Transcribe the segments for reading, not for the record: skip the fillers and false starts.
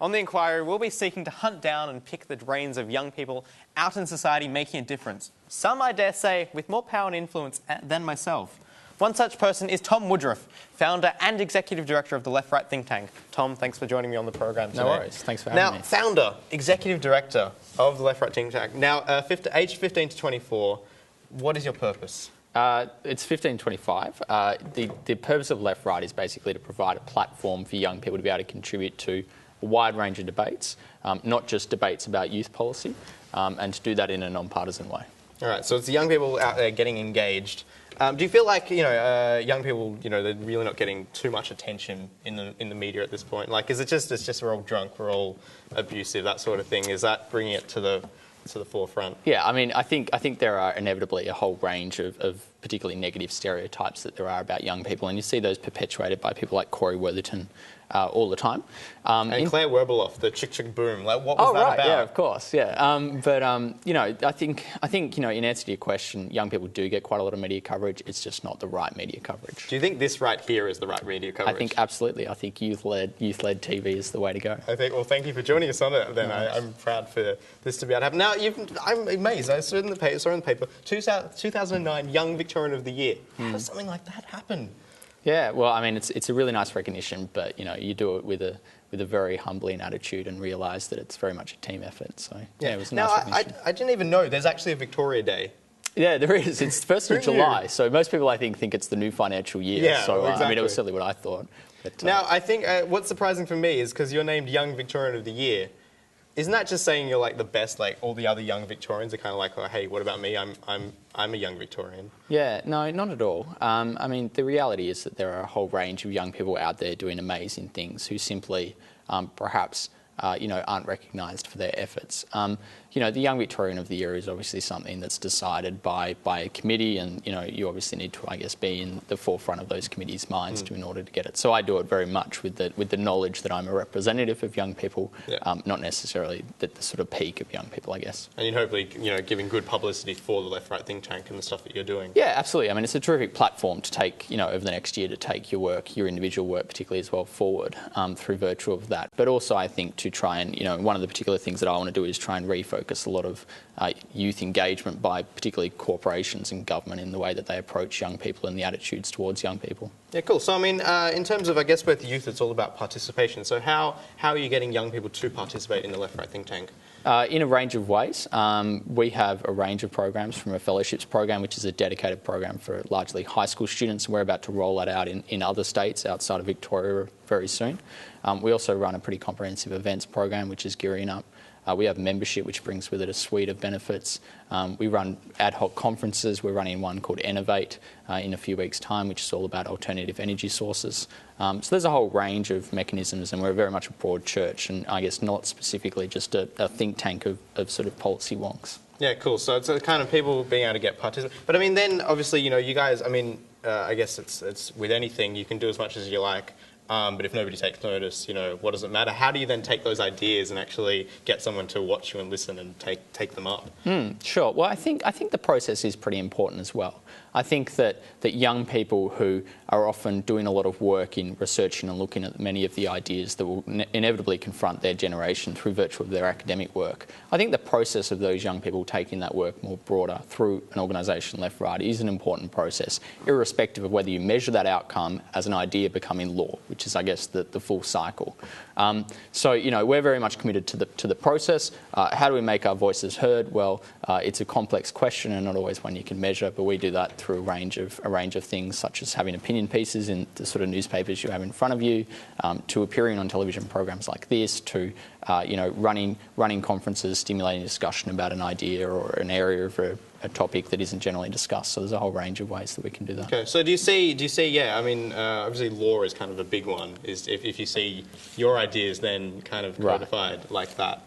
On the inquiry, we'll be seeking to hunt down and pick the brains of young people out in society making a difference. Some, I dare say, with more power and influence than myself. One such person is Thom Woodroofe, founder and executive director of the left-right think tank. Tom, thanks for joining me on the program today. No worries. Thanks for having me. Now, founder, executive director of the left-right think tank. Now, age 15 to 24, what is your purpose? It's 1525. The purpose of Left Right is basically to provide a platform for young people to be able to contribute to a wide range of debates, not just debates about youth policy, and to do that in a non-partisan way. All right, so it's the young people out there getting engaged. Do you feel like, young people, they're really not getting too much attention in the media at this point? Like, is it just, it's just we're all drunk, we're all abusive, that sort of thing? Is that bringing it to the forefront? Yeah, I mean, I think there are inevitably a whole range of particularly negative stereotypes that there are about young people, and you see those perpetuated by people like Corey Worthington all the time. And Claire Werbeloff, the Chick Chick Boom. Like, what was that about? Yeah, of course, yeah. I think in answer to your question, young people do get quite a lot of media coverage. It's just not the right media coverage. Do you think this right here is the right media coverage? I think absolutely. I think youth-led TV is the way to go. Well, thank you for joining us on it. Then I'm proud for this to be able to happen. Now, I'm amazed. I saw in the paper, 2009 Young Victorian of the Year. How does something like that happen? Yeah, well, I mean, it's a really nice recognition, but you do it with a very humbling attitude and realise that it's very much a team effort. So yeah, it was a nice recognition. I didn't even know there's actually a Victoria Day. Yeah, there is. It's the 1st of July, so most people I think it's the new financial year. Yeah, so exactly. I mean, it was certainly what I thought. But, now, I think what's surprising for me is because you're named Young Victorian of the Year. Isn't that just saying you're like the best? Like all the other young Victorians are kind of like, oh, hey, what about me? I'm a young Victorian. Yeah, no, not at all. I mean, the reality is that there are a whole range of young people out there doing amazing things who simply, perhaps, aren't recognised for their efforts. The Young Victorian of the Year is obviously something that's decided by a committee, and you obviously need to, I guess, be in the forefront of those committees' minds in order to get it. So I do it very much with the knowledge that I'm a representative of young people, not necessarily the sort of peak of young people, I guess. And you're hopefully, giving good publicity for the Left Right think tank and the stuff that you're doing. Yeah, absolutely. I mean, it's a terrific platform to take, over the next year to take your work, your individual work particularly as well, forward through virtue of that. But also, I think, to try and, one of the particular things that I want to do is try and refocus a lot of youth engagement by particularly corporations and government in the way that they approach young people and the attitudes towards young people. Yeah, cool. So, I mean, in terms of, I guess, with youth, it's all about participation. So how are you getting young people to participate in the Left Right think tank? In a range of ways. We have a range of programs, from a fellowships program, which is a dedicated program for largely high school students, and we're about to roll that out in other states outside of Victoria very soon. We also run a pretty comprehensive events program, which is gearing up. We have membership, which brings with it a suite of benefits. We run ad hoc conferences. We're running one called Innovate in a few weeks' time, which is all about alternative energy sources. So there's a whole range of mechanisms, and we're very much a broad church, and I guess not specifically just a think tank of sort of policy wonks. Yeah, cool. So it's a kind of people being able to get participate. But I mean, then obviously, you guys, I mean, I guess it's with anything, you can do as much as you like. But if nobody takes notice, what does it matter? How do you then take those ideas and actually get someone to watch you and listen and take them up? Sure. Well, I think the process is pretty important as well. I think that young people who are often doing a lot of work in researching and looking at many of the ideas that will inevitably confront their generation through virtue of their academic work, I think the process of those young people taking that work more broader through an organisation, Left Right, is an important process, irrespective of whether you measure that outcome as an idea becoming law, which is, I guess, the full cycle. So, we're very much committed to the process. How do we make our voices heard? Well, it's a complex question and not always one you can measure, but we do that through a range of things, such as having opinion pieces in the sort of newspapers you have in front of you, to appearing on television programs like this, to running conferences, stimulating discussion about an idea or an area of a topic that isn't generally discussed. So there's a whole range of ways that we can do that. Okay. So do you see? Yeah. I mean, obviously, law is kind of a big one. Is if you see your ideas then kind of codified like that.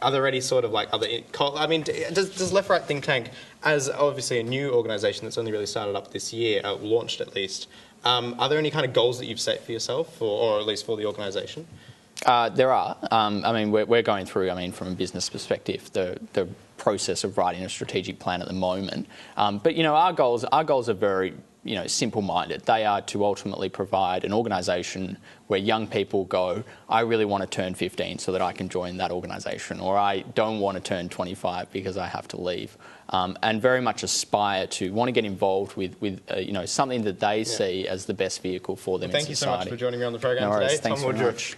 Are there any sort of like other? I mean, does Left Right think tank, as obviously a new organisation that's only really started up this year, launched at least? Are there any kind of goals that you've set for yourself, or at least for the organisation? There are. I mean, we're going through, from a business perspective, the process of writing a strategic plan at the moment. But, our goals are very simple-minded. They are to ultimately provide an organisation where young people go, I really want to turn 15 so that I can join that organisation, or I don't want to turn 25 because I have to leave. And very much aspire to want to get involved with something that they see as the best vehicle for them in society. Thank you so much for joining me on the program No worries. today. Thanks Thom very Woodroofe. much.